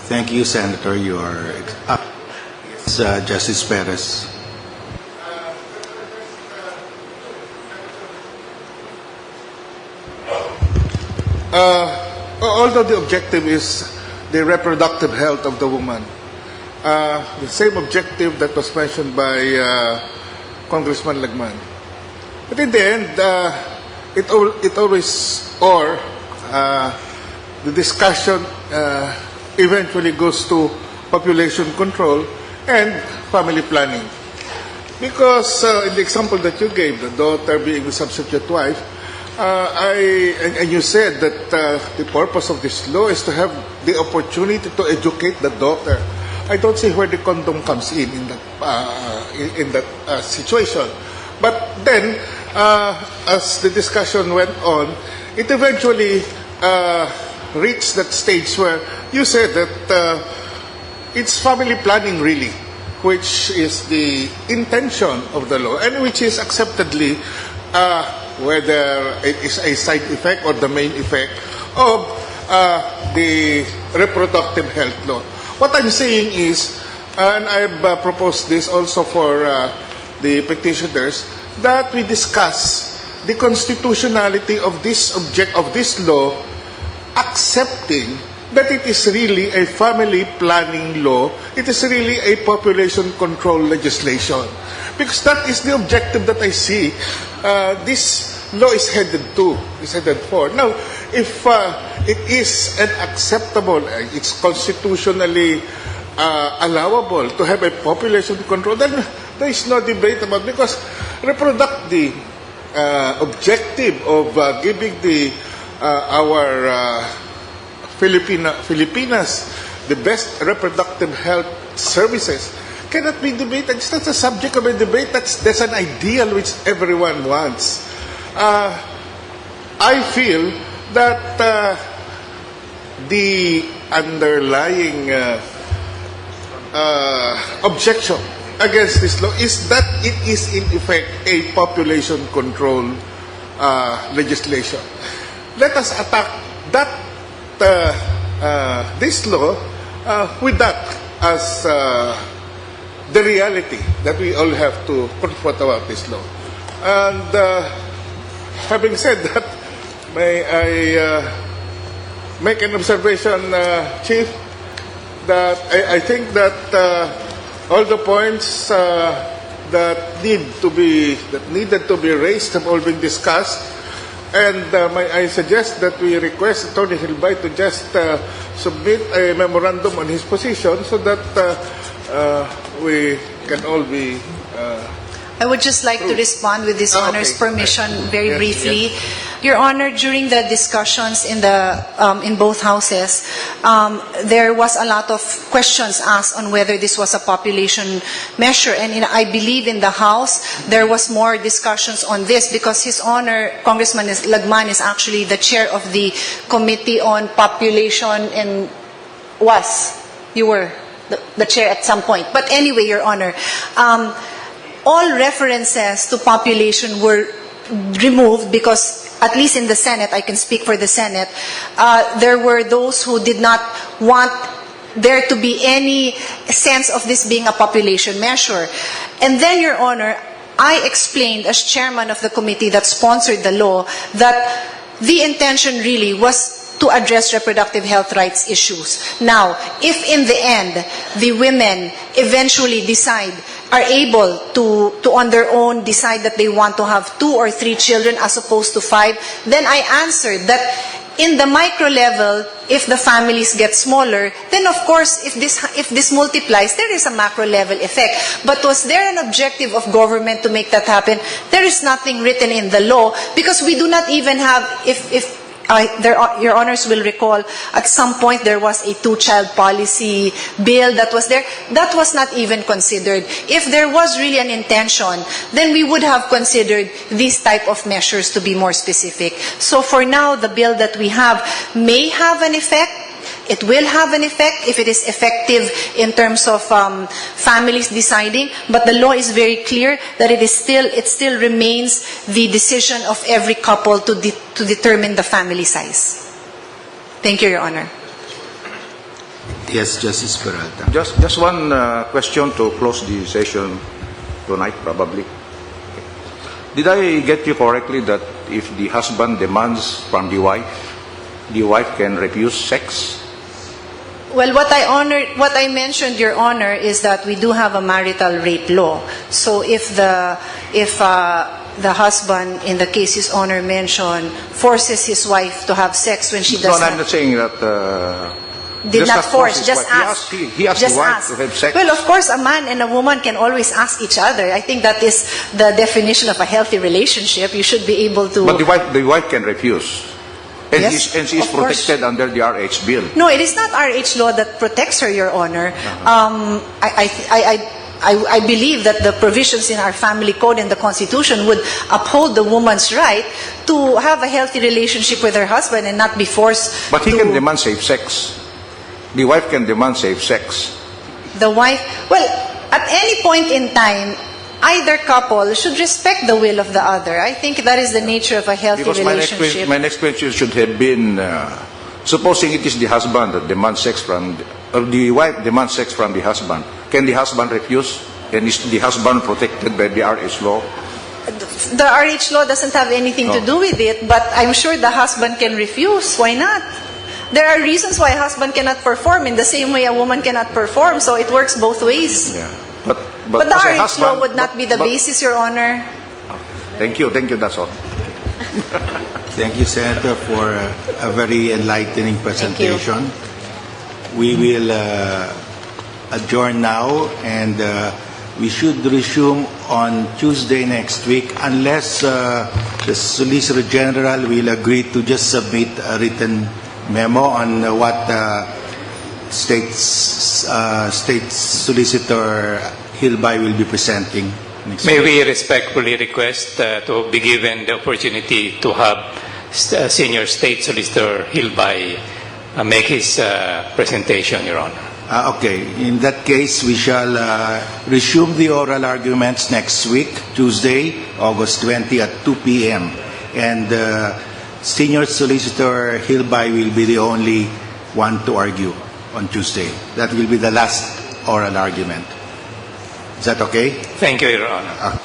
Thank you, Senator. You are up. It's Justice Perez. Although the objective is the reproductive health of the woman, the same objective that was mentioned by Congressman Lagman. But in the end, it always, or the discussion eventually goes to population control and family planning. Because in the example that you gave, the daughter being the substitute wife, and you said that the purpose of this law is to have the opportunity to educate the daughter. I don't see where the condom comes in that situation. But then, as the discussion went on, it eventually reached that stage where you said that it's family planning really, which is the intention of the law, and which is acceptedly whether it is a side effect or the main effect of the reproductive health law. What I'm saying is, and I've proposed this also for the petitioners, that we discuss the constitutionality of this law, accepting that it is really a family planning law, it is really a population control legislation. Because that is the objective that I see this law is headed for. Now, if it is an acceptable, it's constitutionally allowable to have a population control, then there is no debate about it, because the objective of giving our Filipinas the best reproductive health services cannot be debated. It's not a subject of a debate. That's an ideal which everyone wants. I feel that the underlying objection against this law is that it is in effect a population control legislation. Let us attack this law with that as the reality that we all have to confront about this law. And having said that, may I make an observation, Chief, that I think that all the points that needed to be raised have all been discussed. And I suggest that we request Attorney Hilbay to just submit a memorandum on his position so that we can all be... I would just like to respond with this Honor's permission very briefly. Yes. Your Honor, during the discussions in both houses, there was a lot of questions asked on whether this was a population measure, and I believe in the House there was more discussions on this because His Honor Congressman Lagman is actually the chair of the Committee on Population, and you were the chair at some point. But anyway, Your Honor, all references to population were removed because, at least in the Senate, I can speak for the Senate, there were those who did not want there to be any sense of this being a population measure. And then, Your Honor, I explained as chairman of the committee that sponsored the law that the intention really was to address reproductive health rights issues. Now, if in the end, the women eventually are able to on their own decide that they want to have 2 or 3 children as opposed to 5, then I answered that in the micro level, if the families get smaller, then of course, if this multiplies, there is a macro level effect. But was there an objective of government to make that happen? There is nothing written in the law because we do not even have, Your Honors will recall, at some point there was a 2-child policy bill that was there. That was not even considered. If there was really an intention, then we would have considered these type of measures to be more specific. So for now, the bill that we have may have an effect. It will have an effect if it is effective in terms of families deciding, but the law is very clear that it still remains the decision of every couple to determine the family size. Thank you, Your Honor. Yes, Justice Peralta. Just one question to close the session tonight, probably. Did I get you correctly that if the husband demands from the wife can refuse sex? Well, what I mentioned, Your Honor, is that we do have a marital rape law. So if the husband, in the case His Honor mentioned, forces his wife to have sex when she No, does I'm not saying that. did just not force, his just wife. ask. He asked Just the wife ask. to have sex. Well, of course, a man and a woman can always ask each other. I think that is the definition of a healthy relationship. You should be able to... But the wife can refuse. And, Yes, she is of course. protected under the RH bill. No, it is not RH law that protects her, Your Honor. I believe that the provisions in our family code and the Constitution would uphold the woman's right to have a healthy relationship with her husband and not be forced But he to... can demand safe sex. The wife can demand safe sex. The wife... Well, at any point in time, either couple should respect the will of the other. I think that is the nature of a healthy Because relationship. my next question should have been, supposing it is the husband that demands sex from, or the wife demands sex from the husband, can the husband refuse? And is the husband protected by the RH law? The RH law doesn't have anything to No. do with it, but I'm sure the husband can refuse. Why not? There are reasons why a husband cannot perform in the same way a woman cannot perform, so it works both ways. Yeah. But the as a RH husband- law would not be the but- basis, Your Honor. Thank you, that's all. Thank you, Senator, for a very enlightening presentation. We will adjourn now, and we should resume on Tuesday next week unless the Solicitor General will agree to just submit a written memo on what State Solicitor Hilby will be presenting next May week. we respectfully request to be given the opportunity to have Senior State Solicitor Hilby make his presentation, Your Honor. Okay, in that case, we shall resume the oral arguments next week, Tuesday, August 20 at 2 p.m. And Senior Solicitor Hilby will be the only one to argue on Tuesday. That will be the last oral argument. Is that okay? Thank you, Your Honor.